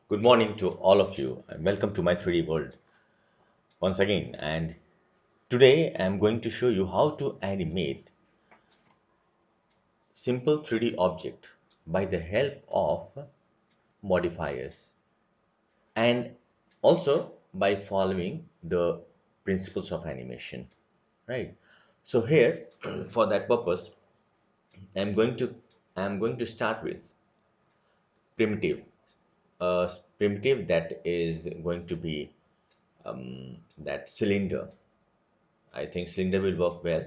Good morning to all of you and welcome to my 3D world once again. And today I'm going to show you how to animate simple 3D object by the help of modifiers and also by following the principles of animation, right? So here for that purpose I'm going to I'm going to start with primitive primitive that is going to be that cylinder. I think cylinder will work well.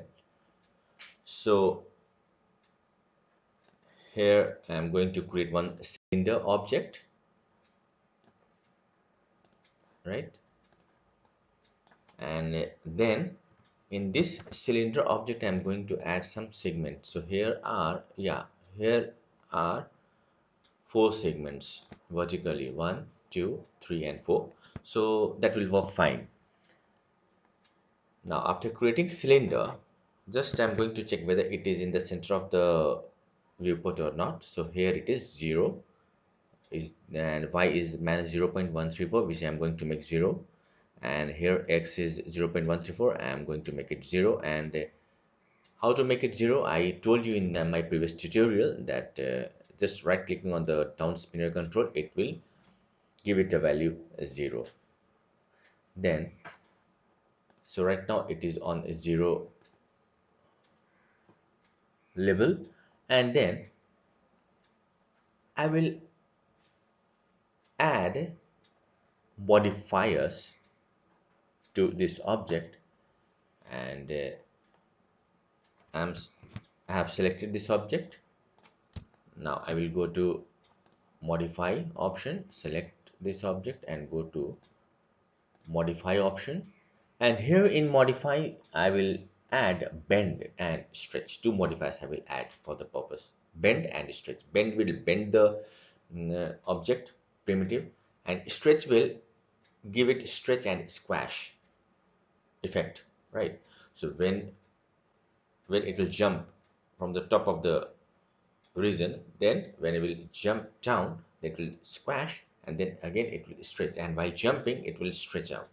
So here I'm going to create one cylinder object, right? And then in this cylinder object, I'm going to add some segments. So here are four segments vertically, one, two, three, and four. So that will work fine. Now, after creating cylinder, just I'm going to check whether it is in the center of the viewport or not. So here it is 0 is and y is minus 0.134, which I'm going to make 0, and here x is 0.134. I'm going to make it 0. And how to make it 0, I told you in my previous tutorial that just right clicking on the down spinner control, it will give it a value 0. Then so right now it is on a 0 level, and then I will add modifiers to this object. And I'm I have selected this object. Now I will go to modify option, select this object and go to modify option. And here in modify, I will add bend and stretch. Two modifiers I will add for the purpose. Bend and stretch. Bend will bend the object primitive, and stretch will give it stretch and squash effect, right? So when it will jump from the top of the region, then when it will jump down, it will squash, and then again it will stretch, and while jumping it will stretch out,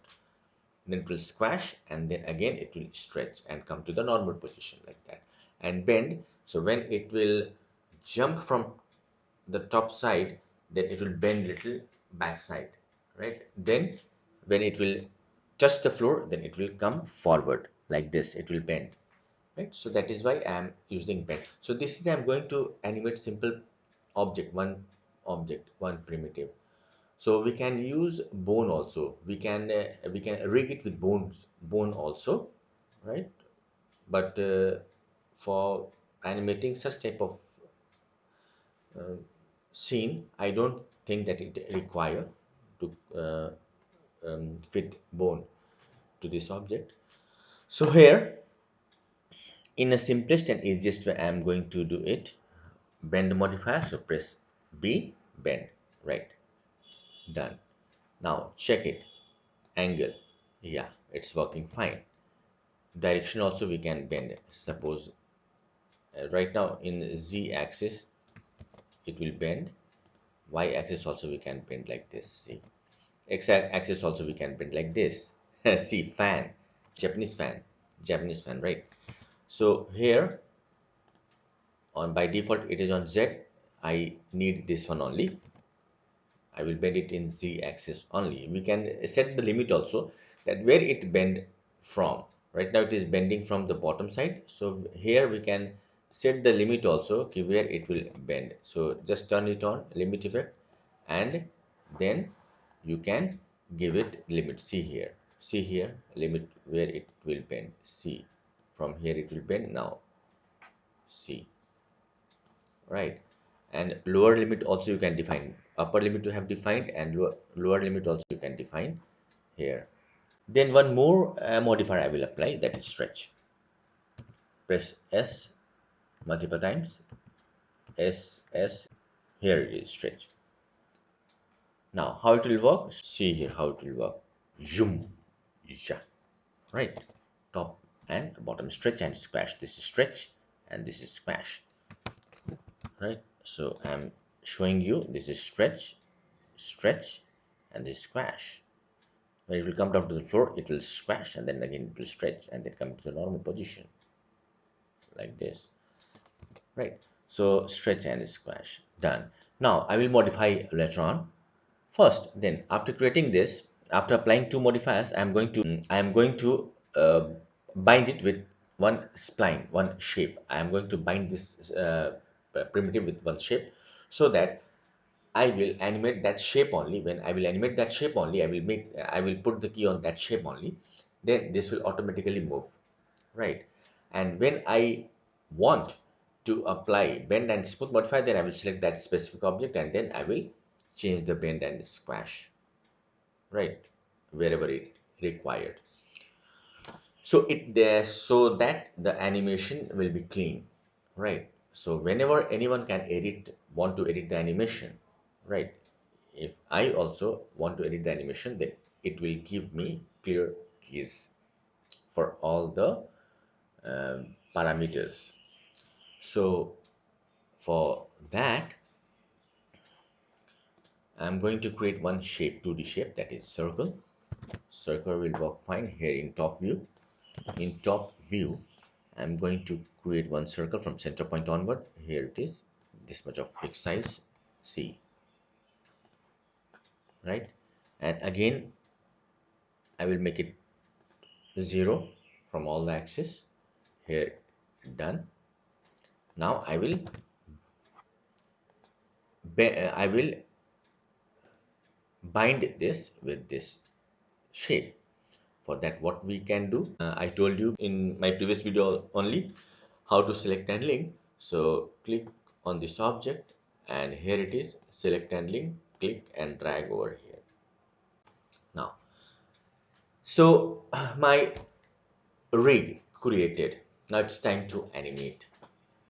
then it will squash, and then again it will stretch and come to the normal position like that. And bend, so when it will jump from the top side, then it will bend little back side, right? Then when it will touch the floor, then it will come forward like this, it will bend, right? So that is why I am using bend. So this is I'm going to animate simple object, one primitive. So we can use bone also. We can rig it with bone also, right? But for animating such type of scene, I don't think that it require to fit bone to this object. So here, in the simplest and easiest way, I am going to do it. Bend modifier. So press B, bend, right? Done. Now check it. Angle. Yeah, it's working fine. Direction also we can bend. Suppose right now in Z axis it will bend. Y axis also we can bend like this. See. X axis also we can bend like this. See, fan, Japanese fan, Japanese fan, right? So here on by default it is on Z. I need this one only. I will bend it in Z axis only. We can set the limit also, that where it bend from. Right now it is bending from the bottom side. So here we can set the limit also, okay, where it will bend. So just turn it on, limit effect, and then you can give it limit. See here, limit where it will bend. See, from here it will bend now. See, right? And lower limit also you can define. Upper limit you have defined, and lower limit also you can define here. Then one more modifier I will apply, that is stretch. Press S multiple times. S. Here it is, stretch. Now how it will work? See here how it will work. Zoom, ja, right? Top and bottom, stretch and squash. This is stretch and this is squash, right? So I'm showing you this is stretch, stretch and then squash. When it will come down to the floor, it will squash and then again it will stretch and then come to the normal position like this, right? So stretch and squash, done. Now I will modify later on. First, then after creating this, after applying two modifiers, I am going to bind it with one spline, one shape. I am going to bind this primitive with one shape so that I will animate that shape only. When I will animate that shape only, I will put the key on that shape only. Then this will automatically move, right? And when I want to apply bend and smooth modifier, then I will select that specific object and then I will change the bend and squash, right, wherever it required. So it there so that the animation will be clean, right? So whenever anyone can want to edit the animation, right? If I also want to edit the animation, then it will give me clear keys for all the parameters. So for that, I'm going to create one shape, 2D shape, that is circle. Circle will work fine here in top view. In top view, I'm going to create one circle from center point onward. Here it is, this much of quick size, C, right? And again, I will make it 0 from all the axes. Here, done. Now I will bind this with this shape. For that, what we can do, I told you in my previous video only how to select and link. So click on this object and here it is, select and link, click and drag over here. Now, so my rig created. Now it's time to animate.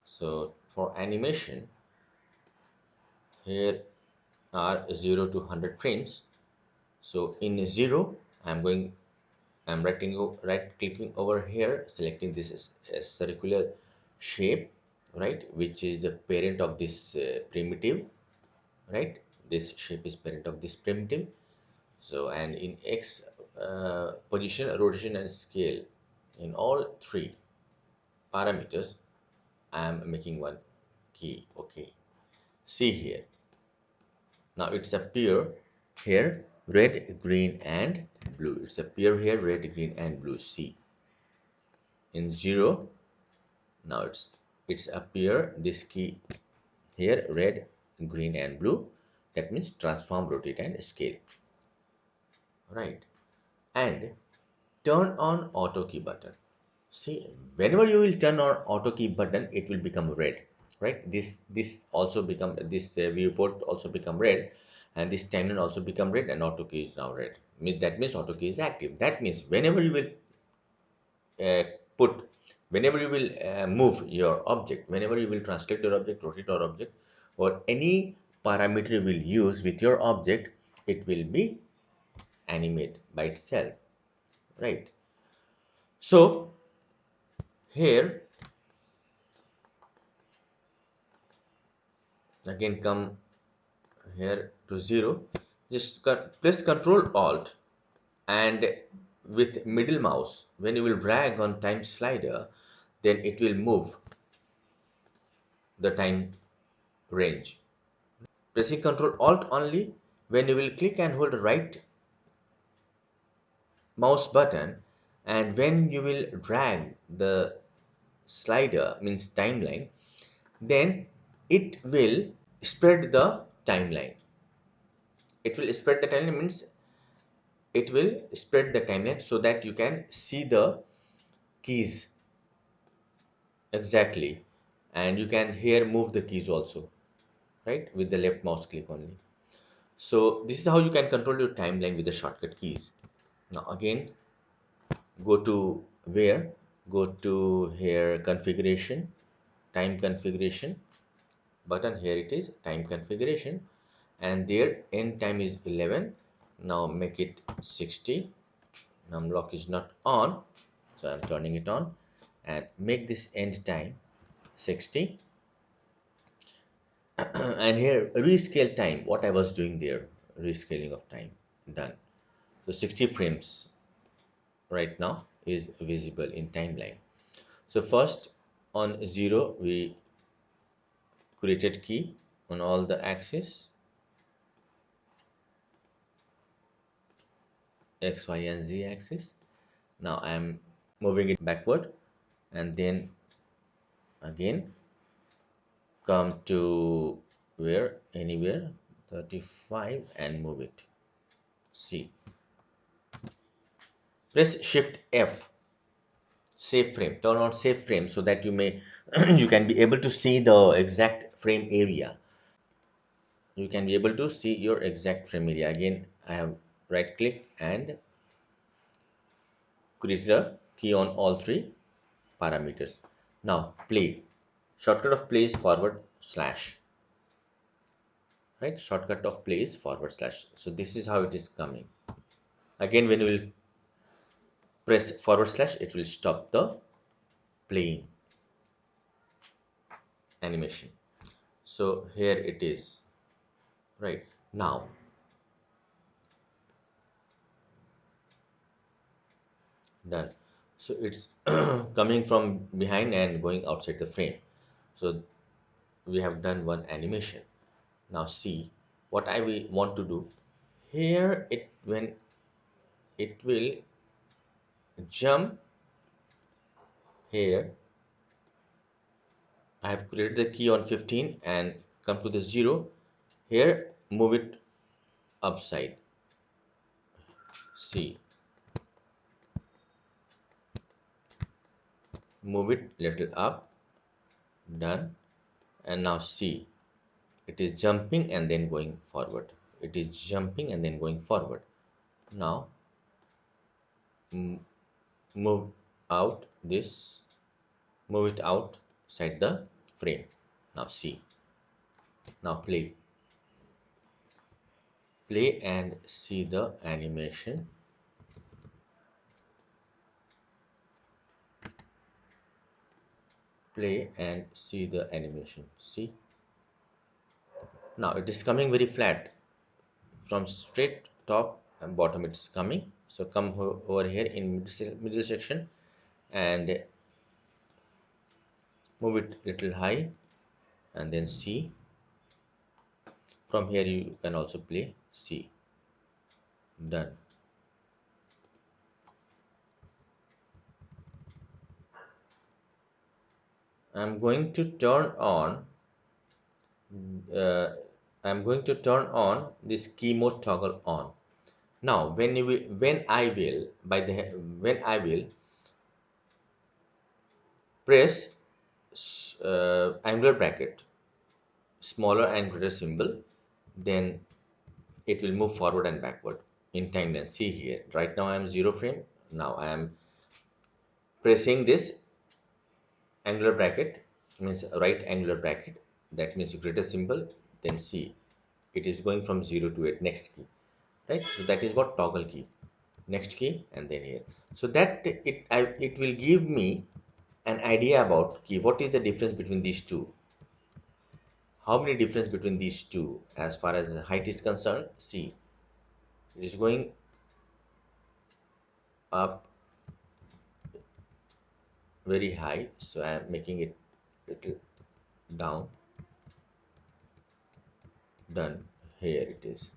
So for animation, here are 0 to 100 frames. So in 0, I'm right clicking over here, selecting this as a circular shape, right, which is the parent of this primitive, right? This shape is parent of this primitive. So and in X position, rotation and scale, in all three parameters, I am making one key. Okay, see here. Now it's appear here red, green and blue. It's appear here red, green and blue. See in 0. Now it's appear this key here red, green and blue. That means transform, rotate and scale, right? And turn on auto key button. See, whenever you will turn on auto key button, it will become red, right? This also become this viewport also become red, and this timeline also become red, and auto key is now red. That means auto key is active. That means whenever you will uh, put whenever you will move your object, whenever you will translate your object, rotate your object, or any parameter you will use with your object, it will be animate by itself, right? So here again, come here to 0, just press Ctrl Alt and with middle mouse, when you will drag on time slider, then it will move the time range. Pressing Ctrl Alt only, when you will click and hold the right mouse button, and when you will drag the slider, means timeline, then it will spread the timeline. It will spread the timeline means it will spread the timeline so that you can see the keys exactly, and you can here move the keys also, right, with the left mouse click only. So this is how you can control your timeline with the shortcut keys. Now again, go to where go to here configuration, time configuration button. Here it is, time configuration, and there end time is 11. Now make it 60. Num lock is not on, so I'm turning it on, and make this end time 60. And here rescale time, what I was doing there, rescaling of time. Done. So 60 frames right now is visible in timeline. So first on 0 we created key on all the axes x, y and z axis. Now I am moving it backward and then again come to where, anywhere 35 and move it. See, press shift F, save frame, turn on save frame so that you may you can be able to see the exact frame area. You can be able to see your exact frame area. Again I have right click and create the key on all three parameters. Now play, shortcut of play is forward slash, right? Shortcut of play is forward slash. So this is how it is coming. Again when you will press forward slash, it will stop the playing animation. So here it is, right? Now done. So it's coming from behind and going outside the frame. So we have done one animation. Now see what I will want to do here. It when it will jump here, I have created the key on 15 and come to the 0 here, move it upside. See, move it little up. Done. And now see, it is jumping and then going forward. It is jumping and then going forward. Now move out this, move it outside the frame. Now see, now play and see the animation. Play and see the animation. See, now it is coming very flat from straight top and bottom. It's coming. So come over here in middle section and move it little high and then see, from here you can also play. See, done. I'm going to turn on uh, I'm going to turn on this key mode toggle on. Now when I will by the when I will press angular bracket, smaller and greater symbol, then it will move forward and backward in timeline. See here, right now I am 0 frame. Now I am pressing this angular bracket, means right angular bracket, that means greater symbol, then see, it is going from 0 to 8, next key, right? So that is what toggle key, next key and then here. So that it will give me an idea about key, what is the difference between these two, how many difference between these two as far as height is concerned. See, it is going up very high, so I am making it little down. Done. Here it is.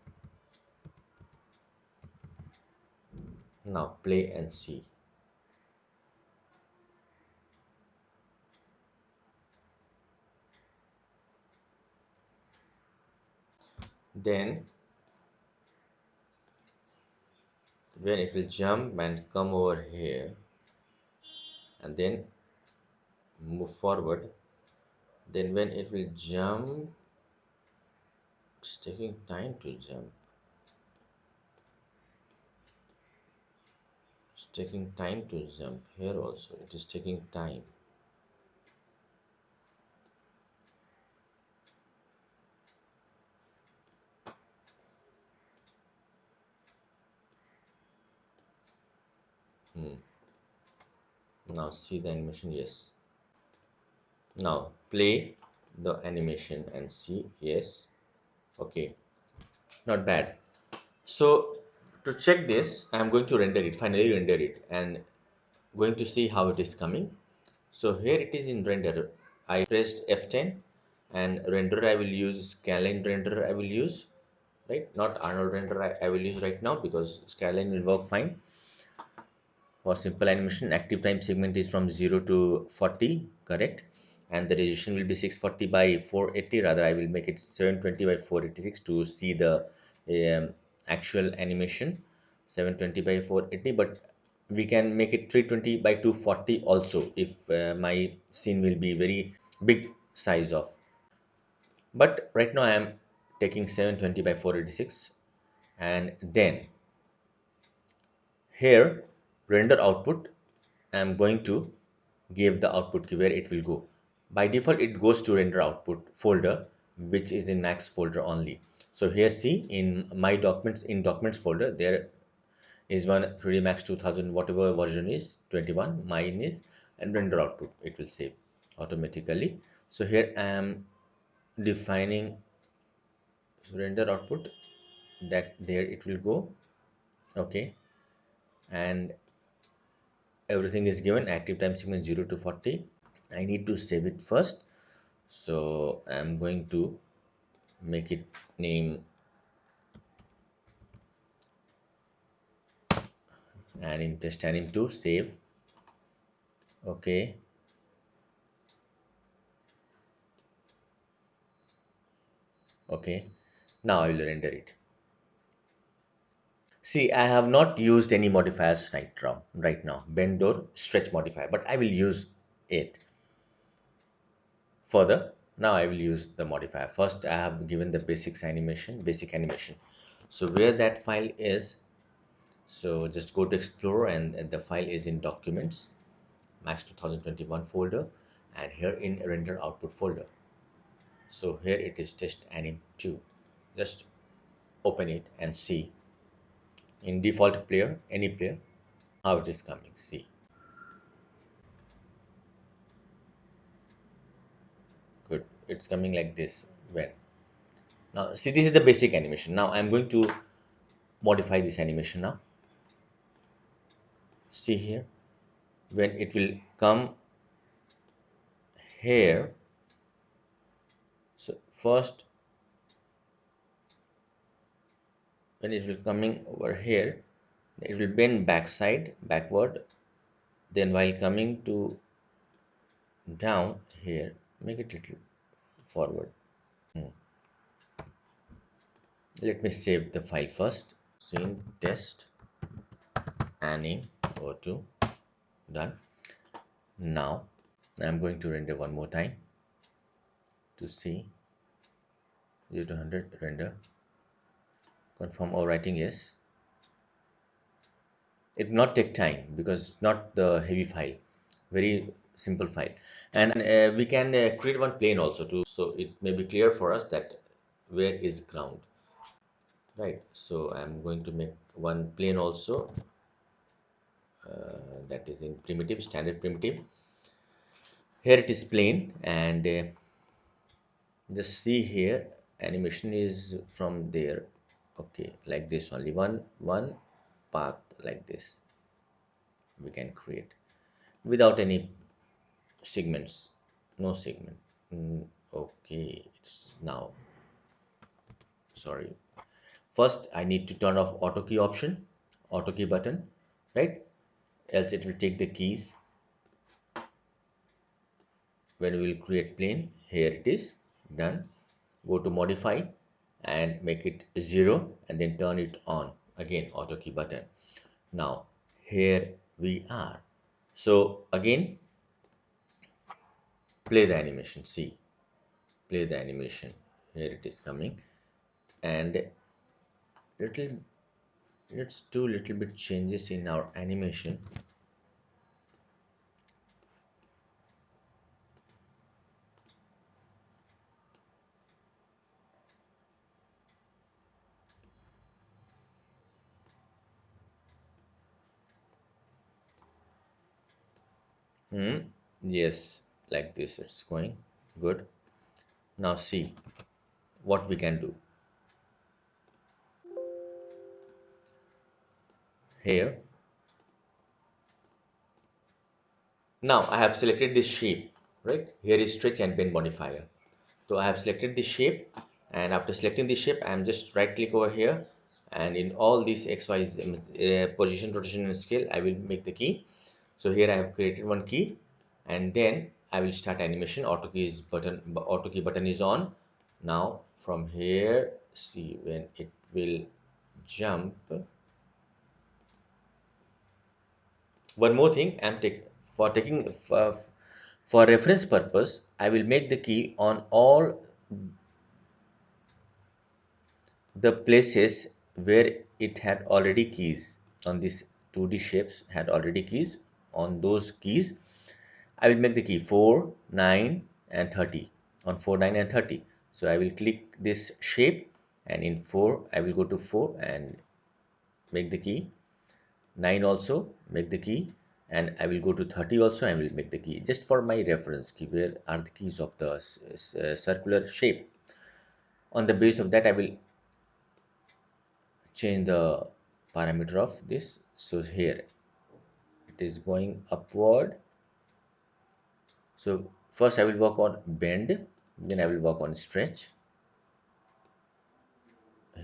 Now play and see. Then when it will jump and come over here and then move forward, then when it will jump, it's taking time to jump. It's taking time to jump here also. It is taking time. Now see the animation. Yes. Now play the animation and see. Yes. Okay. Not bad. So to check this, I'm going to render it, finally render it, and going to see how it is coming. So here it is in render. I pressed F10, and render I will use scaling render I will use, right? Not Arnold render I will use right now, because scaling will work fine. For simple animation, active time segment is from 0 to 40, correct? And the resolution will be 640 by 480. Rather, I will make it 720 by 486 to see the actual animation. 720 by 480, but we can make it 320 by 240 also if my scene will be very big size of. But right now I am taking 720 by 486, and then here render output, I am going to give the output key where it will go. By default, it goes to render output folder, which is in Max folder only. So here see in my documents, in documents folder, there is one 3D Max 2000, whatever version is 21, mine is, and render output, it will save automatically. So here I am defining render output, that there it will go. Okay, and everything is given, active time segment 0 to 40. I need to save it first, so I'm going to make it name and in test anim to save. Okay, okay, now I will render it. See, I have not used any modifiers right now, bend or stretch modifier, but I will use it further. Now I will use the modifier. First, I have given the basic animation. So where that file is, so just go to Explorer, and the file is in Documents, Max 2021 folder, and here in Render Output folder. So here it is, test anim 2. Just open it and see in default player, any player, how it is coming. See, good. It's coming like this. When now see, this is the basic animation. Now I'm going to modify this animation. Now see here, when it will come here. So first, when it will coming over here, it will bend backward. Then while coming to down here, make it little forward. Let me save the file first. Scene test anim O2, done. Now I'm going to render one more time to see 0 to 100 render. Confirm overwriting yes. It will not take time because not the heavy file, very simple file. And we can create one plane also too, so it may be clear for us that where is ground, right? So I'm going to make one plane also, that is in primitive, standard primitive. Here it is plane, and just see here, animation is from there. Okay, like this only, one path like this we can create without any segments, no segment. Okay, it's now, sorry, first I need to turn off auto key option, auto key button, right? Else it will take the keys when we will create plane. Here it is, done. Go to modify and make it 0, and then turn it on again, auto key button. Now here we are. So again, play the animation. See, play the animation. Here it is coming, and little, let's do little bit changes in our animation. Yes, like this it's going good. Now see what we can do. here. Now I have selected this shape, right? Here is stretch and bend modifier. So I have selected this shape, and after selecting this shape, I am just right click over here, and in all these XY position, rotation, and scale, I will make the key. So here I have created one key, and then I will start animation. Auto key button is on. Now from here, see when it will jump. One more thing, for taking for reference purpose, I will make the key on all the places where it had already keys. On this 2D shapes had already keys. On those keys I will make the key 4, 9 and 30. On 4, 9 and 30, so I will click this shape, and in 4 I will go to 4 and make the key. 9 also make the key, and I will go to 30 also and will make the key, just for my reference key where are the keys of the circular shape. On the base of that, I will change the parameter of this. So here it is going upward. So first I will work on bend, then I will work on stretch.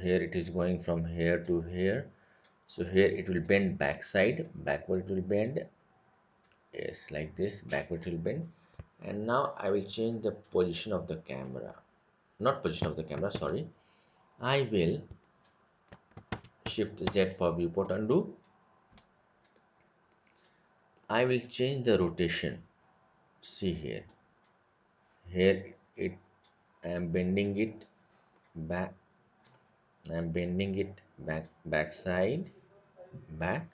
Here it is going from here to here. So here it will bend backward it will bend. Yes, like this, backward it will bend. And now I will change the position of the camera. Not position of the camera, sorry. I will shift Z for viewport undo. I will change the rotation. See here. Here it I am bending it back. I am bending it back side, back,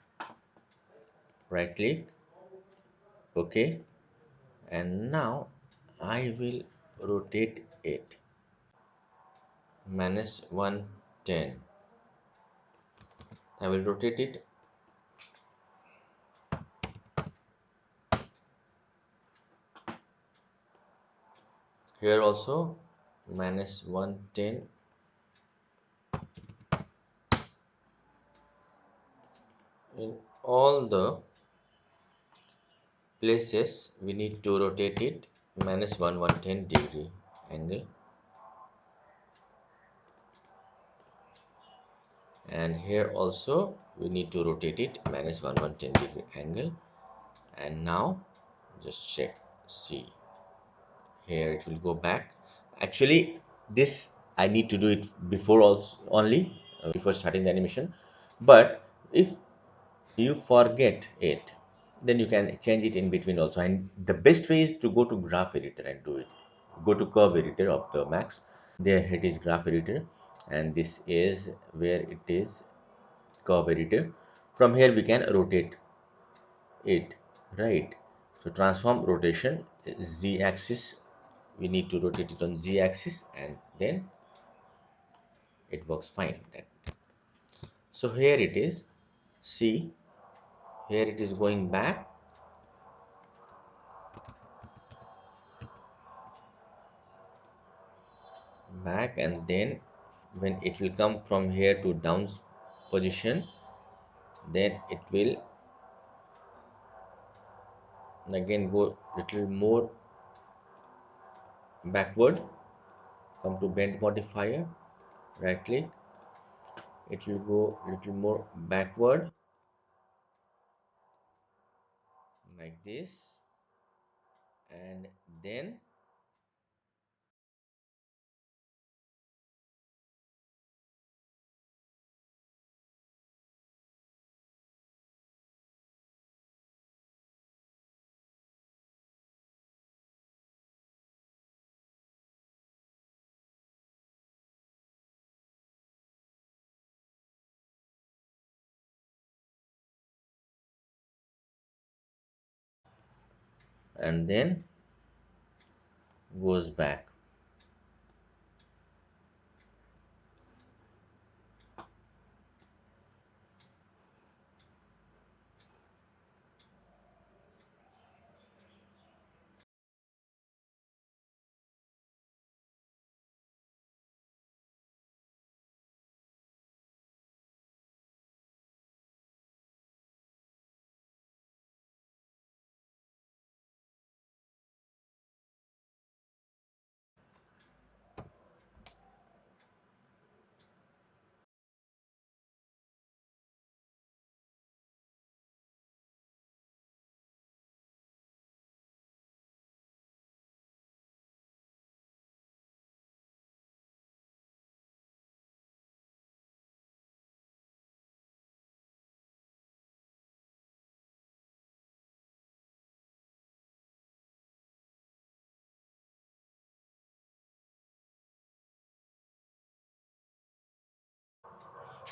right click, okay. And now I will rotate it -110. I will rotate it. Here also -110. In all the places we need to rotate it -110 degree angle. And here also we need to rotate it -110 degree angle. And now just check, see, here it will go back. Actually this I need to do it before also only, before starting the animation. But if you forget it, then you can change it in between also. And the best way is to go to graph editor and do it. Go to curve editor of the Max. There it is, graph editor, and this is where it is, curve editor. From here we can rotate it, right? So transform rotation, z axis, we need to rotate it on z axis, and then it works fine. So here it is, see, here it is going back, and then when it will come from here to down position, then it will again go little more backward, come to bend modifier, right click, it will go little more backward like this, and then goes back.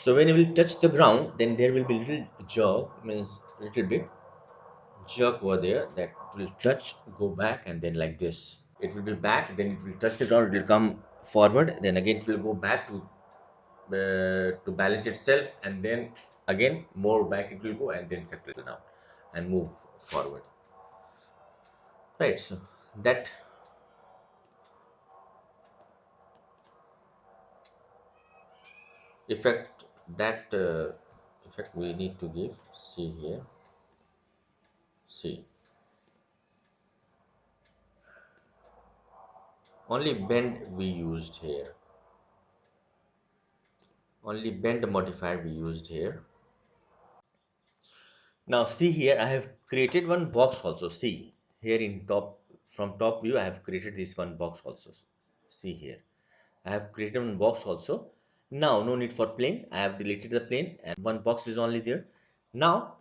So when you will touch the ground, then there will be little jerk, means little bit jerk over there, that will touch, go back, and then like this it will be back, then it will touch the ground, it will come forward, then again it will go back to balance itself, and then again more back it will go, and then settle down and move forward, right? So that effect, that effect we need to give. See here, see, only bend we used here, only bend modifier we used here. Now see here, I have created one box also. See here in top, from top view, I have created this one box also. See here, I have created one box also. Now no need for plane. I have deleted the plane and one box is only there. Now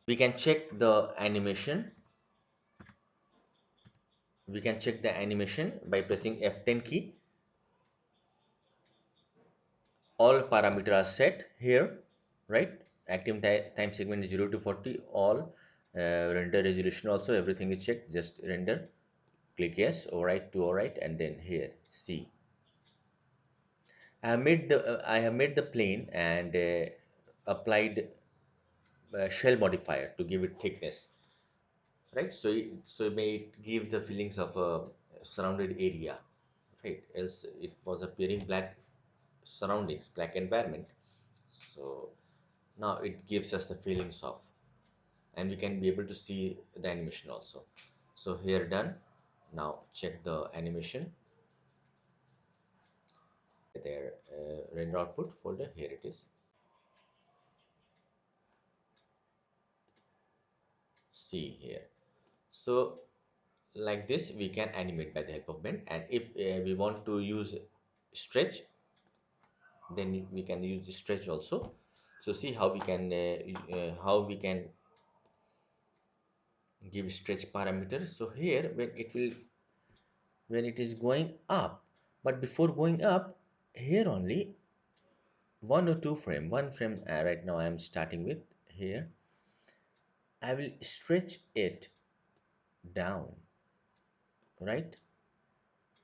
we can check the animation. We can check the animation by pressing F10 key. All parameters are set here, right? Active time segment is 0 to 40. All render resolution also, everything is checked. Just render. Click yes, alright to alright, and then here see, I have made the plane and applied shell modifier to give it thickness, right? So it may give the feelings of a surrounded area, right? Else it was appearing black surroundings, black environment. So now it gives us the feelings of, and we can be able to see the animation also. So here done. Now check the animation, their render output folder. Here it is. See here. So like this we can animate by the help of bend, and if we want to use stretch, then we can use the stretch also. So see how we can give stretch parameter. So here when it is going up, but before going up, here only one or two frame, one frame, right now I am starting with here, I will stretch it down, right?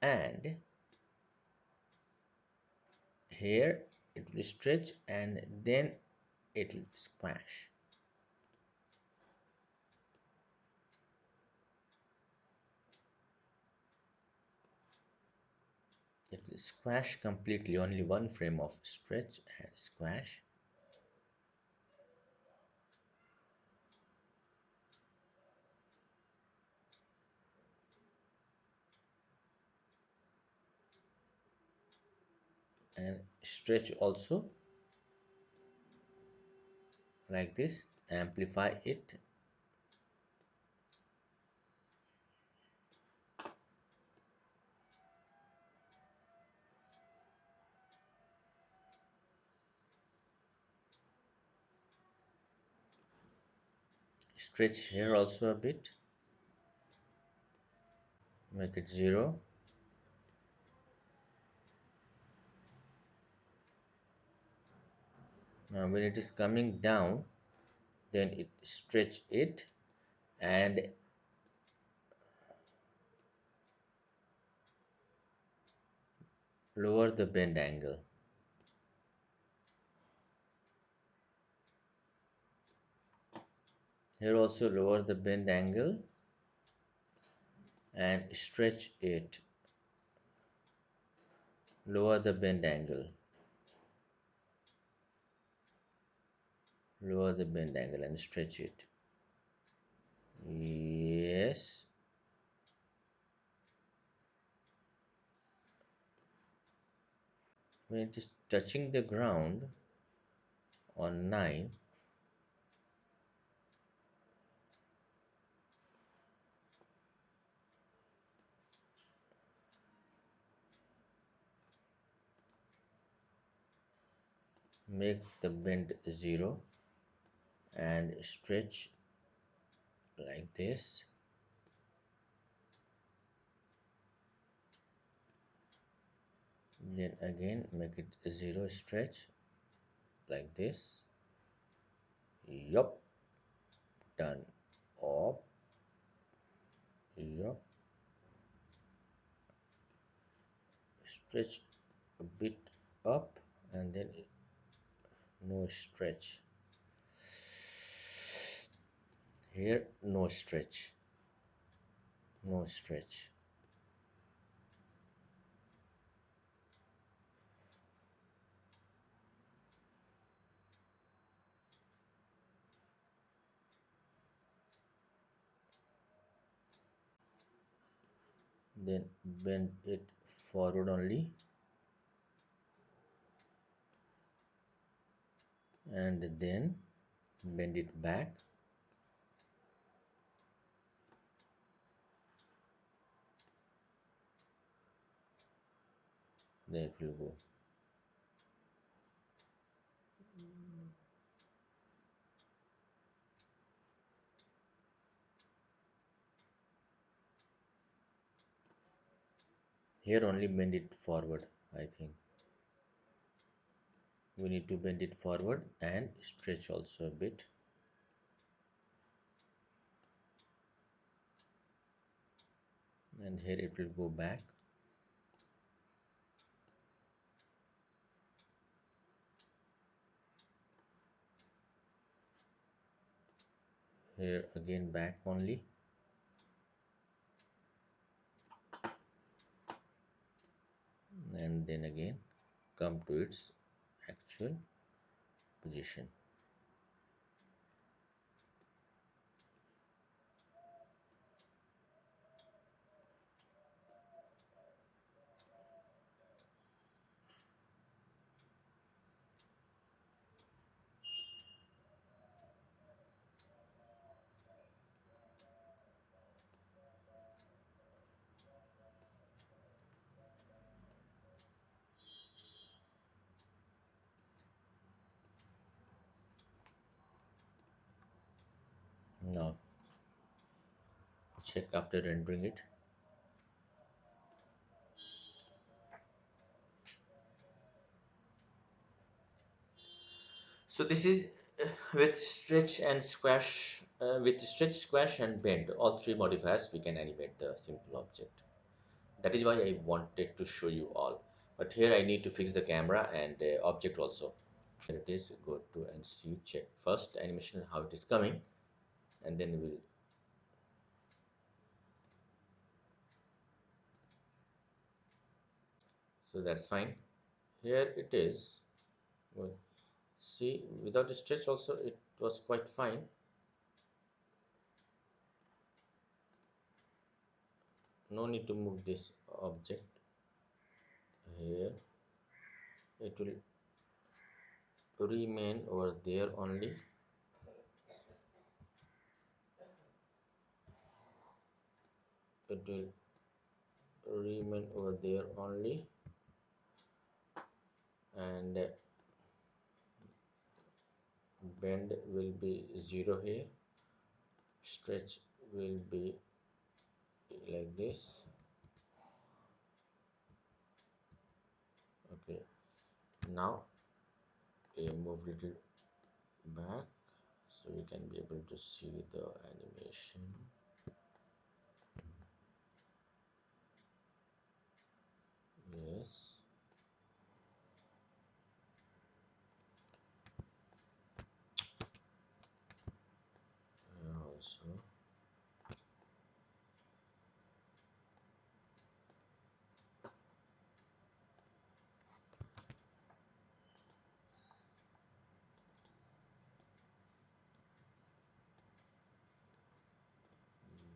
And here it will stretch and then it will squash. It will squash completely, only one frame of stretch and squash. And stretch also like this, amplify it, stretch here also a bit, make it 0. Now when it is coming down, then it stretch it and lower the bend angle. Here also lower the bend angle and stretch it, lower the bend angle, lower the bend angle and stretch it. Yes. When it is touching the ground on 9, make the bend 0 and stretch like this. Then again make it 0, stretch like this. Yup, done. Up, yup, stretch a bit up, and then no stretch. Here, no stretch, no stretch. Then bend it forward only, and then bend it back. Then it will go. Here only bend it forward, I think. We need to bend it forward and stretch also a bit. And here it will go back. Here again back only. And then again come to its actual position. Now check after rendering it. So this is with stretch and squash, with stretch, squash and bend, all three modifiers we can animate the simple object. That is why I wanted to show you all. But here I need to fix the camera and the object also. Here it is, go to and see, check first animation how it is coming, and then we'll. So that's fine. Here it is. Well, see, without the stretch also it was quite fine. No need to move this object here. It will remain over there only. It will remain over there only, and bend will be 0 here. Stretch will be like this. Okay, now move little back so you can be able to see the animation. Yes, also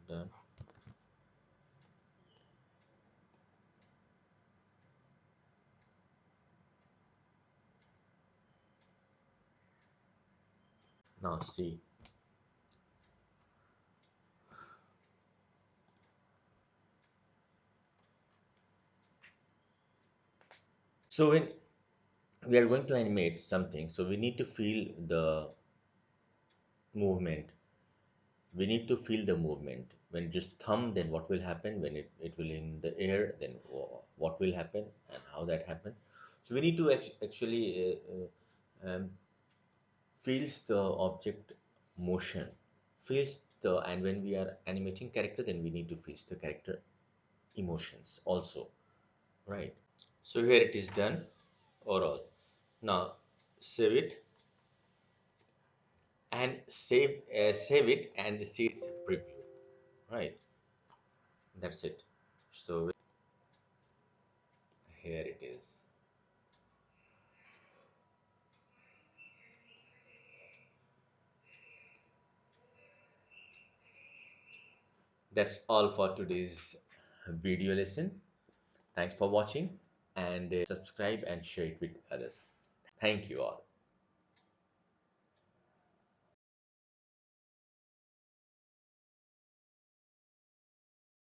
done. Now see, so when we are going to animate something, so we need to feel the movement. We need to feel the movement. When just thumb, then what will happen? When it will in the air, then what will happen and how that happen. So we need to actually um, feels the object motion, feels the, and when we are animating character, then we need to feel the character emotions also, right? So here it is done overall. Now save it and save it and see its preview, right? That's it. So here it is. That's all for today's video lesson. Thanks for watching, and subscribe and share it with others. Thank you all.